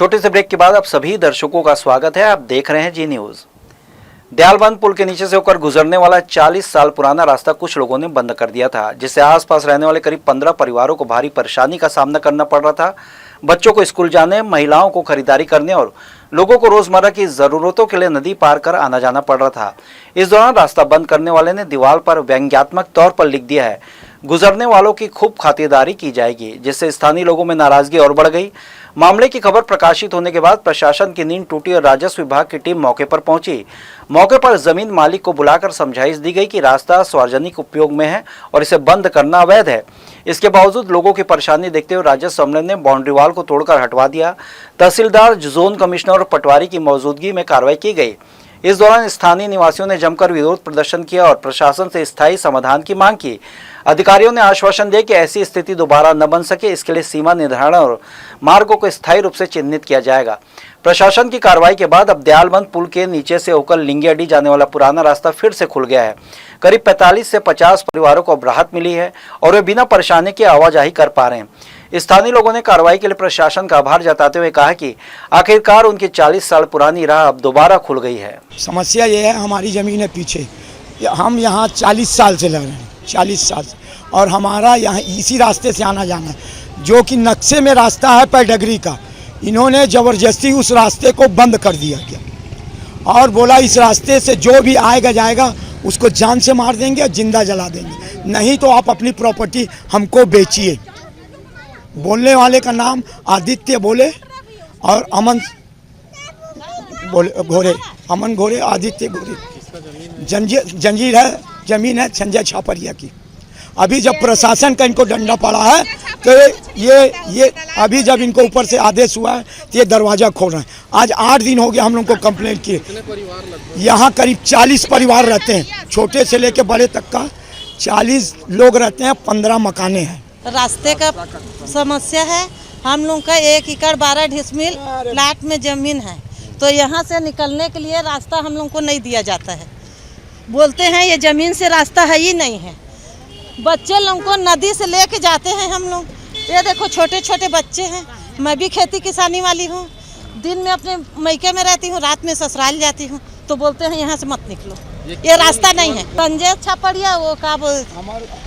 छोटे से ब्रेक के बाद आप सभी दर्शकों का स्वागत है। आप देख रहे हैं जी न्यूज। दयालबंद पुल के नीचे से होकर गुजरने वाला 40 साल पुराना रास्ता कुछ लोगों ने बंद कर दिया था, जिससे आसपास रहने वाले करीब 15 परिवारों को भारी परेशानी का सामना करना पड़ रहा था। बच्चों को स्कूल जाने, महिलाओं को खरीदारी करने और लोगों को रोजमर्रा की जरूरतों के लिए नदी पार कर आना जाना पड़ रहा था। इस दौरान रास्ता बंद करने वाले ने दीवार पर व्यंग्यात्मक तौर पर लिख दिया है, गुजरने वालों की खूब खातिरदारी की जाएगी, जिससे स्थानीय लोगों में नाराजगी और बढ़ गई। मामले की खबर प्रकाशित होने के बाद प्रशासन की नींद टूटी और राजस्व विभाग की टीम मौके पर पहुंची। मौके पर जमीन मालिक को बुलाकर समझाइश दी गई कि रास्ता सार्वजनिक उपयोग में है और इसे बंद करना अवैध है। इसके बावजूद लोगों की परेशानी देखते हुए राजस्व अमले ने बाउंड्री वाल को तोड़कर हटवा दिया। तहसीलदार, जोन कमिश्नर और पटवारी की मौजूदगी में कार्रवाई की गई। इस दौरान स्थानीय निवासियों ने जमकर विरोध प्रदर्शन किया और प्रशासन से स्थायी समाधान की मांग की। अधिकारियों ने आश्वासन दिया कि ऐसी स्थिति दोबारा न बन सके, इसके लिए सीमा निर्धारण और मार्गों को स्थायी रूप से चिन्हित किया जाएगा। प्रशासन की कार्रवाई के बाद अब दयालबंद पुल के नीचे से होकर लिंगियाडी जाने वाला पुराना रास्ता फिर से खुल गया है। करीब 45 से 50 परिवारों को अब राहत मिली है और वे बिना परेशानी के आवाजाही कर पा रहे हैं। स्थानीय लोगों ने कार्रवाई के लिए प्रशासन का आभार जताते हुए कहा कि आखिरकार उनकी 40 साल पुरानी राह अब दोबारा खुल गई है। समस्या ये है, हमारी ज़मीन है पीछे, हम यहाँ 40 साल से लग रहे हैं, 40 साल से, और हमारा यहाँ इसी रास्ते से आना जाना है, जो कि नक्शे में रास्ता है पैडगरी का। इन्होंने ज़बरदस्ती उस रास्ते को बंद कर दिया गया और बोला इस रास्ते से जो भी आएगा जाएगा उसको जान से मार देंगे और जिंदा जला देंगे, नहीं तो आप अपनी प्रॉपर्टी हमको बेचिए। बोलने वाले का नाम आदित्य बोले और अमन घोरे, अमन घोरे, आदित्य घोरे। जंजीर है, जमीन है संजय छापरिया की। अभी जब प्रशासन का इनको डंडा पड़ा है तो ये अभी जब इनको ऊपर से आदेश हुआ है तो ये दरवाज़ा खोल रहे हैं। आज 8 दिन हो गया हम लोग को कंप्लेंट किए। यहाँ करीब 40 परिवार रहते हैं, छोटे से लेके बड़े तक का 40 लोग रहते हैं। 15 मकाने हैं। रास्ते का समस्या है। हम लोग का 1 एकड़ 12 डिसमिल प्लाट में ज़मीन है, तो यहाँ से निकलने के लिए रास्ता हम लोग को नहीं दिया जाता है। बोलते हैं ये ज़मीन से रास्ता है ही नहीं है। बच्चे लोग को नदी से लेके जाते हैं हम लोग। ये देखो छोटे छोटे बच्चे हैं। मैं भी खेती किसानी वाली हूँ। दिन में अपने मैके में रहती हूँ, रात में ससुराल जाती हूँ, तो बोलते हैं यहाँ से मत निकलो, ये रास्ता नहीं है। संजय छापड़िया, वो का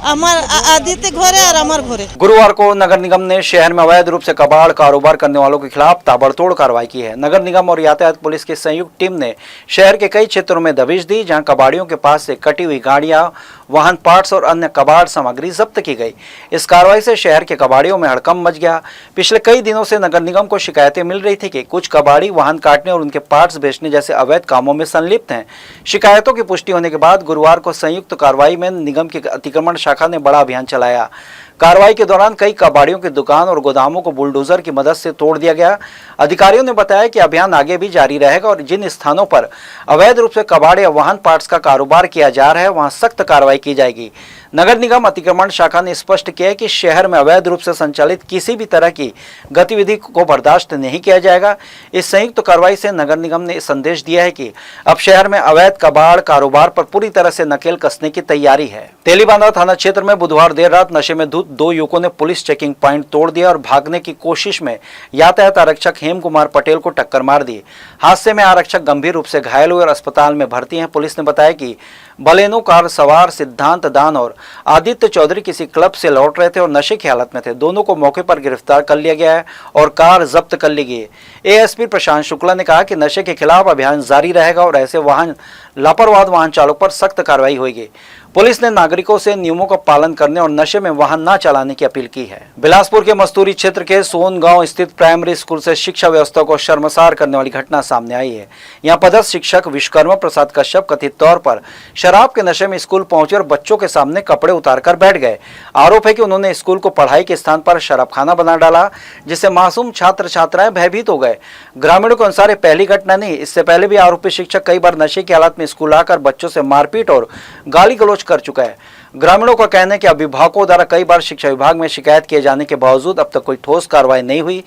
अमर आदित्य घोरे और अमर घोरे। गुरुवार को नगर निगम ने शहर में अवैध रूप से कबाड़ कारोबार करने वालों के खिलाफ ताबड़तोड़ कार्रवाई की है। नगर निगम और यातायात पुलिस की संयुक्त टीम ने शहर के कई क्षेत्रों में दबिश दी, जहां कबाड़ियों के पास से कटी हुई गाड़ियां, वाहन पार्ट्स और अन्य कबाड़ सामग्री जब्त की गई। इस कार्रवाई से शहर के कबाड़ियों में हड़कंप मच गया। पिछले कई दिनों से नगर निगम को शिकायतें मिल रही थी कि कुछ कबाड़ी वाहन काटने और उनके पार्ट्स बेचने जैसे अवैध कामों में संलिप्त हैं। शिकायतों की पुष्टि होने के बाद गुरुवार को संयुक्त कार्रवाई में निगम की अतिक्रमण शाखा ने बड़ा अभियान चलाया। कार्रवाई के दौरान कई कबाड़ियों की दुकान और गोदामों को बुलडोजर की मदद से तोड़ दिया गया। अधिकारियों ने बताया कि अभियान आगे भी जारी रहेगा और जिन स्थानों पर अवैध रूप से कबाड़ या वाहन पार्ट्स का कारोबार किया जा रहा है वहां सख्त कार्रवाई की जाएगी। नगर निगम अतिक्रमण शाखा ने स्पष्ट किया है कि शहर में अवैध रूप से संचालित किसी भी तरह की गतिविधि को बर्दाश्त नहीं किया जाएगा। इस संयुक्त कार्रवाई से नगर निगम ने संदेश दिया है कि अब शहर में अवैध कबाड़ कारोबार पर पूरी तरह से नकेल कसने की तैयारी है। तेलीबांधा थाना क्षेत्र में बुधवार देर रात नशे में धुत 2 युवकों ने पुलिस चेकिंग पॉइंट तोड़ दिया और भागने की कोशिश में यातायात आरक्षक हेम कुमार पटेल को टक्कर मार दी। हादसे में आरक्षक गंभीर रूप से घायल हुए और अस्पताल में भर्ती हैं। पुलिस ने बताया कि बलेनो कार सवार सिद्धांत दान और आदित्य चौधरी किसी क्लब से लौट रहे थे और नशे की हालत में थे। दोनों को मौके पर गिरफ्तार कर लिया गया है और कार जब्त कर ली गई है। एएसपी प्रशांत शुक्ला ने कहा कि नशे के खिलाफ अभियान जारी रहेगा और ऐसे लापरवाह वाहन चालक पर सख्त कार्रवाई होगी। पुलिस ने नागरिकों से नियमों का पालन करने और नशे में वाहन न चलाने की अपील की है। बिलासपुर के मस्तूरी क्षेत्र के सोन गांव स्थित प्राइमरी स्कूल से शिक्षा व्यवस्था को शर्मसार करने वाली घटना सामने आई है। यहां पदस्थ शिक्षक विश्वकर्मा प्रसाद कश्यप कथित तौर पर शराब के नशे में स्कूल पहुंचे और बच्चों के सामने कपड़े उतारकर बैठ गए। आरोप है कि उन्होंने स्कूल को पढ़ाई के स्थान पर शराबखाना बना डाला, जिससे मासूम छात्र छात्राएं भयभीत हो गए। ग्रामीणों के अनुसार पहली घटना नहीं, इससे पहले भी आरोपी शिक्षक कई बार नशे की हालत में स्कूल आकर बच्चों से मारपीट और गाली गलौज कर चुका है। ग्रामीणों का कहना है कि अभिभावकों द्वारा कई बार शिक्षा विभाग में शिकायत किए जाने के बावजूद अब तक कोई ठोस कार्रवाई नहीं हुई।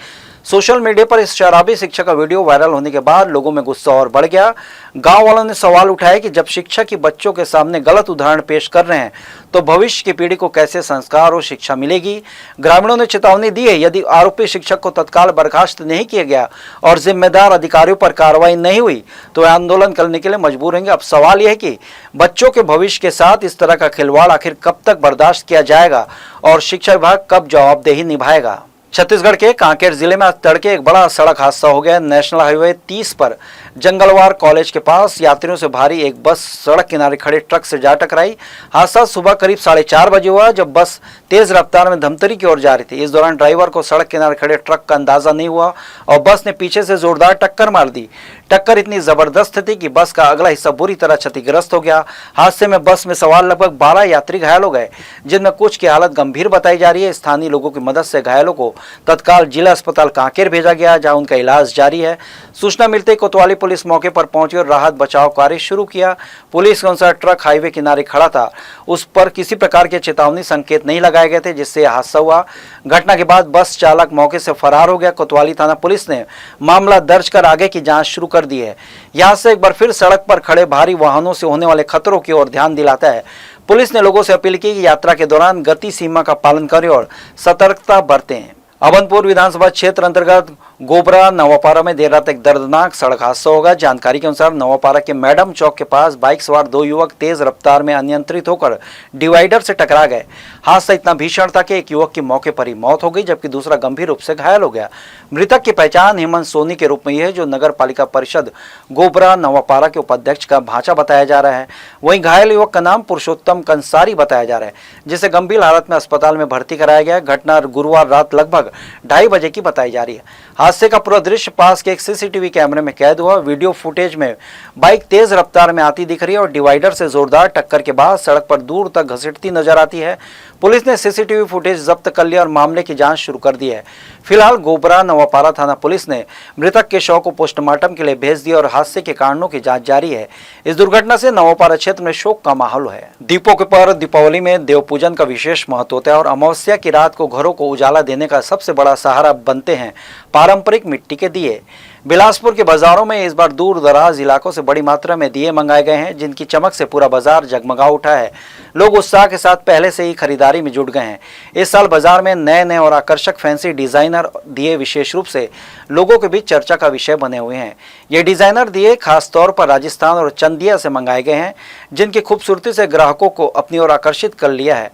सोशल मीडिया पर इस शराबी शिक्षक का वीडियो वायरल होने के बाद लोगों में गुस्सा और बढ़ गया। गांव वालों ने सवाल उठाया कि जब शिक्षक ही बच्चों के सामने गलत उदाहरण पेश कर रहे हैं तो भविष्य की पीढ़ी को कैसे संस्कार और शिक्षा मिलेगी। ग्रामीणों ने चेतावनी दी है, यदि आरोपी शिक्षक को तत्काल बर्खास्त नहीं किया गया और जिम्मेदार अधिकारियों पर कार्रवाई नहीं हुई तो वे आंदोलन करने के लिए मजबूर होंगे। अब सवाल यह है कि बच्चों के भविष्य के साथ इस तरह का खिलवाड़ आखिर कब तक बर्दाश्त किया जाएगा और शिक्षा विभाग कब जवाबदेही निभाएगा। छत्तीसगढ़ के कांकेर जिले में आज तड़के एक बड़ा सड़क हादसा हो गया। नेशनल हाईवे 30 पर जंगलवार कॉलेज के पास यात्रियों से भारी एक बस सड़क किनारे खड़े ट्रक से जा टकराई। हादसा सुबह करीब 4:30 बजे हुआ जब बस तेज रफ्तार में धमतरी की ओर जा रही थी। इस दौरान ड्राइवर को सड़क किनारे खड़े ट्रक का अंदाजा नहीं हुआ और बस ने पीछे से जोरदार टक्कर मार दी। टक्कर इतनी जबरदस्त थी कि बस का अगला हिस्सा बुरी तरह क्षतिग्रस्त हो गया। हादसे में बस में सवार लगभग 12 यात्री घायल हो गए, जिनमें कुछ की हालत गंभीर बताई जा रही है। स्थानीय लोगों की मदद से घायलों को तत्काल जिला अस्पताल कांकेर भेजा गया, जहां उनका इलाज जारी है। सूचना मिलते ही कोतवाली पुलिस मौके पर पहुंची और राहत बचाव कार्य शुरू किया। पुलिस के अनुसार ट्रक हाईवे किनारे खड़ा था, उस पर किसी प्रकार के चेतावनी संकेत नहीं लगाए गए थे, जिससे यह हादसा हुआ। घटना के बाद बस चालक मौके से फरार हो गया। कोतवाली थाना पुलिस ने मामला दर्ज कर आगे की जांच शुरू कर दी है। यहां से एक बार फिर सड़क पर खड़े भारी वाहनों से होने वाले खतरों की ओर ध्यान दिलाता है। पुलिस ने लोगों से अपील की कि यात्रा के दौरान गति सीमा का पालन करें और सतर्कता बरतें। अभनपुर विधानसभा क्षेत्र अंतर्गत गोबरा नवापारा में देर रात एक दर्दनाक सड़क हादसा होगा। जानकारी के अनुसार नवापारा के मैडम चौक के पास बाइक सवार 2 युवक तेज रफ्तार में अनियंत्रित होकर डिवाइडर से टकरा गए। हादसा इतना भीषण था कि एक युवक की मौके पर ही मौत हो गई, जबकि दूसरा गंभीर रूप से घायल हो गया। मृतक की पहचान हेमंत सोनी के रूप में है, जो नगर पालिका परिषद गोबरा नवापारा के उपाध्यक्ष का भांचा बताया जा रहा है। वहीं घायल युवक का नाम पुरुषोत्तम कंसारी बताया जा रहा है, जिसे गंभीर हालत में अस्पताल में भर्ती कराया गया। घटना गुरुवार रात लगभग 2:30 बजे की बताई जा रही है। हादसे का पूरा दृश्य पास के एक सीसीटीवी कैमरे में कैद हुआ। वीडियो फुटेज में बाइक तेज रफ्तार में आती दिख रही है और डिवाइडर से जोरदार टक्कर के बाद सड़क पर दूर तक घसीटती नजर आती है। पुलिस ने सीसीटीवी फुटेज जब्त कर लिया और मामले की जांच शुरू कर दी है। फिलहाल गोबरा नवापारा थाना पुलिस ने मृतक के शव को पोस्टमार्टम के लिए भेज दिया और हादसे के कारणों की जांच जारी है। इस दुर्घटना से नवापारा क्षेत्र में शोक का माहौल है। दीपों के पर्व दीपावली में देव पूजन का विशेष महत्व होता है और अमावस्या की रात को घरों को उजाला देने का सबसे बड़ा सहारा बनते हैं पारंपरिक मिट्टी के दिए। बिलासपुर के बाजारों में इस बार दूर दराज इलाकों से बड़ी मात्रा में दिए मंगाए गए हैं, जिनकी चमक से पूरा बाजार जगमगा उठा है। लोग उत्साह के साथ पहले से ही खरीदारी में जुट गए हैं। इस साल बाजार में नए नए और आकर्षक फैंसी डिजाइनर दिए विशेष रूप से लोगों के बीच चर्चा का विषय बने हुए हैं। ये डिजाइनर दिए खासतौर पर राजस्थान और चंदिया से मंगाए गए हैं, जिनकी खूबसूरती से ग्राहकों को अपनी ओर आकर्षित कर लिया है।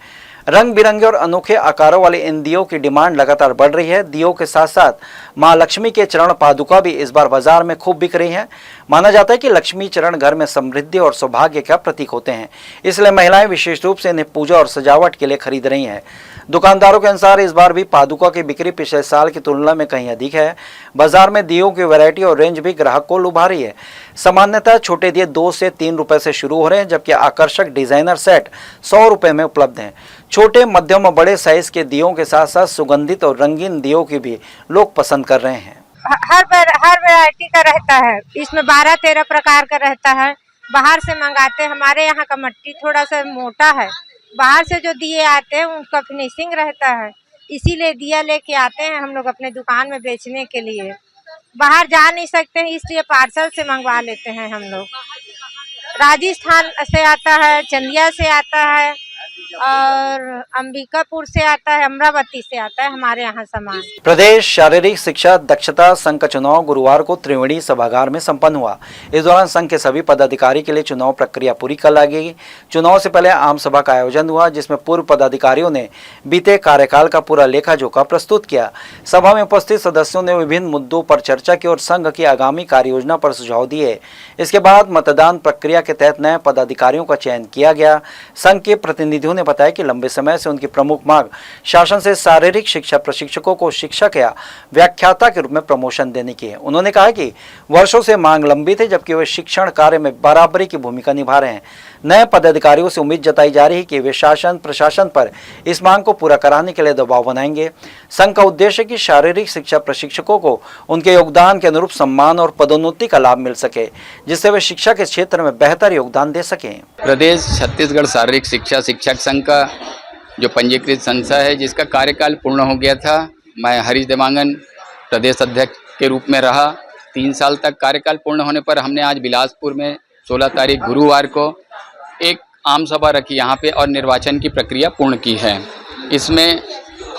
रंग बिरंगे और अनोखे आकारों वाले इन दियों की डिमांड लगातार बढ़ रही है। दियों के साथ साथ मां लक्ष्मी के चरण पादुका भी इस बार बाजार में खूब बिक रही हैं। माना जाता है कि लक्ष्मी चरण घर में समृद्धि और सौभाग्य का प्रतीक होते हैं, इसलिए महिलाएं विशेष रूप से इन्हें पूजा और सजावट के लिए खरीद रही हैं। दुकानदारों के अनुसार इस बार भी पादुका की बिक्री पिछले साल की तुलना में कहीं अधिक है। बाजार में दियों की वैरायटी और रेंज भी ग्राहक को लुभा रही है। सामान्यतः छोटे दिए 2 से 3 रुपए से शुरू हो रहे हैं, जबकि आकर्षक डिजाइनर सेट 100 रुपए में उपलब्ध हैं। छोटे, मध्यम और बड़े साइज के दियों के साथ साथ सुगंधित और रंगीन दियों की भी लोग पसंद कर रहे हैं। हर वैरायटी का रहता है, इसमें 12-13 प्रकार का रहता है। बाहर से मंगाते, हमारे यहाँ का मिट्टी थोड़ा सा मोटा है, बाहर से जो दिए आते हैं उनका फिनिशिंग रहता है, इसीलिए दिया लेके आते हैं हम लोग अपने दुकान में बेचने के लिए। बाहर जा नहीं सकते हैं, इसलिए पार्सल से मंगवा लेते हैं हम लोग। राजस्थान से आता है, चंदिया से आता है और अंबिकापुर से आता है, अमरावती से आता है हमारे यहाँ सामान। प्रदेश शारीरिक शिक्षा दक्षता संघ का चुनाव गुरुवार को त्रिवेणी सभागार में संपन्न हुआ। इस दौरान संघ के सभी पदाधिकारी के लिए चुनाव प्रक्रिया पूरी कर ली गई। चुनाव से पहले आम सभा का आयोजन हुआ, जिसमें पूर्व पदाधिकारियों ने बीते कार्यकाल का पूरा लेखा जोखा प्रस्तुत किया। सभा में उपस्थित सदस्यों ने विभिन्न मुद्दों पर चर्चा की और संघ की आगामी कार्य योजना पर सुझाव दिए। इसके बाद मतदान प्रक्रिया के तहत नए पदाधिकारियों का चयन किया गया। संघ के प्रतिनिधियों ने बताया कि लंबे समय से उनकी प्रमुख मांग शासन से शारीरिक शिक्षा प्रशिक्षकों को शिक्षक या व्याख्याता के रूप में प्रमोशन देने की है। उन्होंने कहा कि वर्षों से मांग लंबी थी, जबकि वे शिक्षण कार्य में बराबरी की भूमिका निभा रहे हैं। नए पदाधिकारियों से उम्मीद जताई जा रही है कि वे शासन प्रशासन पर इस मांग को पूरा कराने के लिए दबाव बनाएंगे। संघ का उद्देश्य है कि शारीरिक शिक्षा प्रशिक्षकों को उनके योगदान के अनुरूप सम्मान और पदोन्नति का लाभ मिल सके, जिससे वे शिक्षा के क्षेत्र में बेहतर योगदान दे सकें। प्रदेश छत्तीसगढ़ शारीरिक शिक्षा शिक्षक संघ का जो पंजीकृत संस्था है, जिसका कार्यकाल पूर्ण हो गया था, मैं हरीश देवांगन प्रदेश अध्यक्ष के रूप में रहा। 3 साल तक कार्यकाल पूर्ण होने पर हमने आज बिलासपुर में 16 तारीख गुरुवार को एक आम सभा रखी यहाँ पे और निर्वाचन की प्रक्रिया पूर्ण की है। इसमें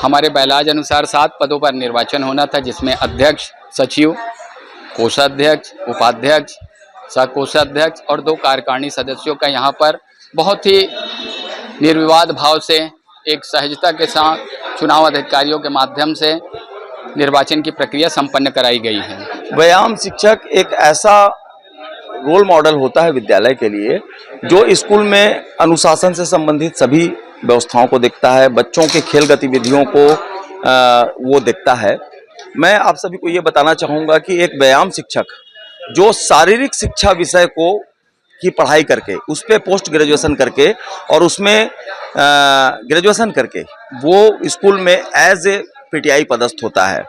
हमारे बैलाज अनुसार 7 पदों पर निर्वाचन होना था, जिसमें अध्यक्ष, सचिव, कोषाध्यक्ष, उपाध्यक्ष, सहकोषाध्यक्ष और 2 कार्यकारिणी सदस्यों का यहाँ पर बहुत ही निर्विवाद भाव से एक सहजता के साथ चुनाव अधिकारियों के माध्यम से निर्वाचन की प्रक्रिया संपन्न कराई गई है। व्यायाम शिक्षक एक ऐसा रोल मॉडल होता है विद्यालय के लिए, जो स्कूल में अनुशासन से संबंधित सभी व्यवस्थाओं को देखता है, बच्चों के खेल गतिविधियों को वो देखता है। मैं आप सभी को ये बताना चाहूँगा कि एक व्यायाम शिक्षक जो शारीरिक शिक्षा विषय को की पढ़ाई करके उस पर पोस्ट ग्रेजुएशन करके और उसमें ग्रेजुएशन करके वो स्कूल में एज ए पीटीआई पदस्थ होता है।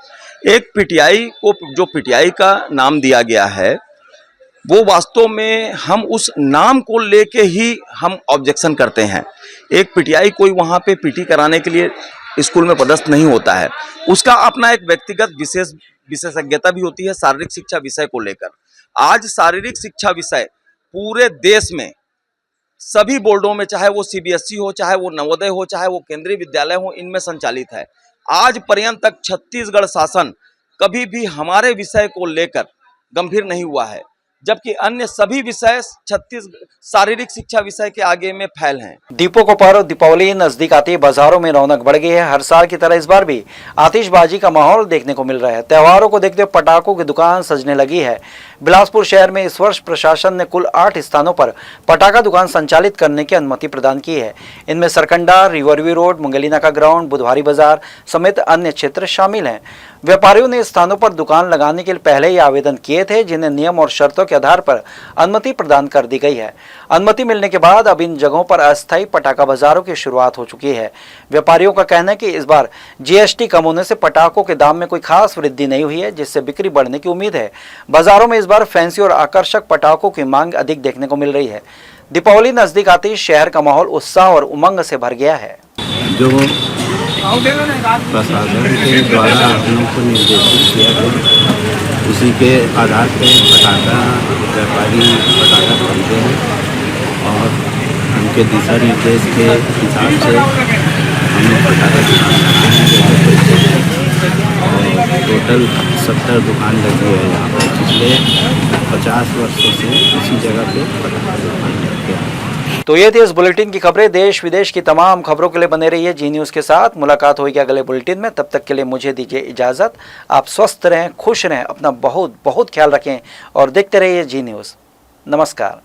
एक पीटीआई को जो पीटीआई का नाम दिया गया है, वो वास्तव में हम उस नाम को लेके ही हम ऑब्जेक्शन करते हैं। एक पीटीआई कोई वहाँ पे पीटी कराने के लिए स्कूल में पदस्थ नहीं होता है, उसका अपना एक व्यक्तिगत विशेषज्ञता भी होती है शारीरिक शिक्षा विषय को लेकर। आज शारीरिक शिक्षा विषय पूरे देश में सभी बोर्डों में, चाहे वो सीबीएसई हो, चाहे वो नवोदय हो, चाहे वो केंद्रीय विद्यालय हो, इनमें संचालित है। आज पर्यंत तक छत्तीसगढ़ शासन कभी भी हमारे विषय को लेकर गंभीर नहीं हुआ है, जबकि अन्य सभी विषय शारीरिक शिक्षा विषय के आगे में फैल हैं। दीपों को पर्व दीपावली नजदीक आते ही बाजारों में रौनक बढ़ गई है। हर साल की तरह इस बार भी आतिशबाजी का माहौल देखने को मिल रहा है। त्योहारों को देखते हुए पटाखों की दुकान सजने लगी है। बिलासपुर शहर में इस वर्ष प्रशासन ने कुल 8 स्थानों पर पटाखा दुकान संचालित करने की अनुमति प्रदान की है। इनमें सरकंडा, रिवरव्यू रोड, मुंगलीनाका ग्राउंड, बुधवारी बाजार समेत अन्य क्षेत्र शामिल हैं। व्यापारियों ने स्थानों पर दुकान लगाने के लिए पहले ही आवेदन किए थे, जिन्हें नियम और शर्तों के आधार पर अनुमति प्रदान कर दी गई है। अनुमति मिलने के बाद अब इन जगहों पर अस्थायी पटाखा बाजारों की शुरुआत हो चुकी है। व्यापारियों का कहना है कि इस बार जीएसटी कम होने से पटाखों के दाम में कोई खास वृद्धि नहीं हुई है, जिससे बिक्री बढ़ने की उम्मीद है। बाजारों में इस बार फैंसी और आकर्षक पटाखों की मांग अधिक देखने को मिल रही है। दीपावली नजदीक आते ही शहर का माहौल उत्साह और उमंग से भर गया है। जो प्रशासन के द्वारा हम लोग को निर्देशित किया गया, उसी के आधार पर पटाखा व्यापारी पटाखा खरीदते हैं और उनके दिशा निर्देश के हिसाब से हम लोग पटाखा और टोटल 70 दुकान लगी है यहाँ पर। पिछले 50 वर्षों से इसी जगह पे पटाखा दुकान लगते हैं। तो ये थी इस बुलेटिन की खबरें। देश विदेश की तमाम खबरों के लिए बने रहिए जी न्यूज़ के साथ। मुलाकात होगी अगले बुलेटिन में, तब तक के लिए मुझे दीजिए इजाज़त। आप स्वस्थ रहें, खुश रहें, अपना बहुत बहुत ख्याल रखें और देखते रहिए जी न्यूज़। नमस्कार।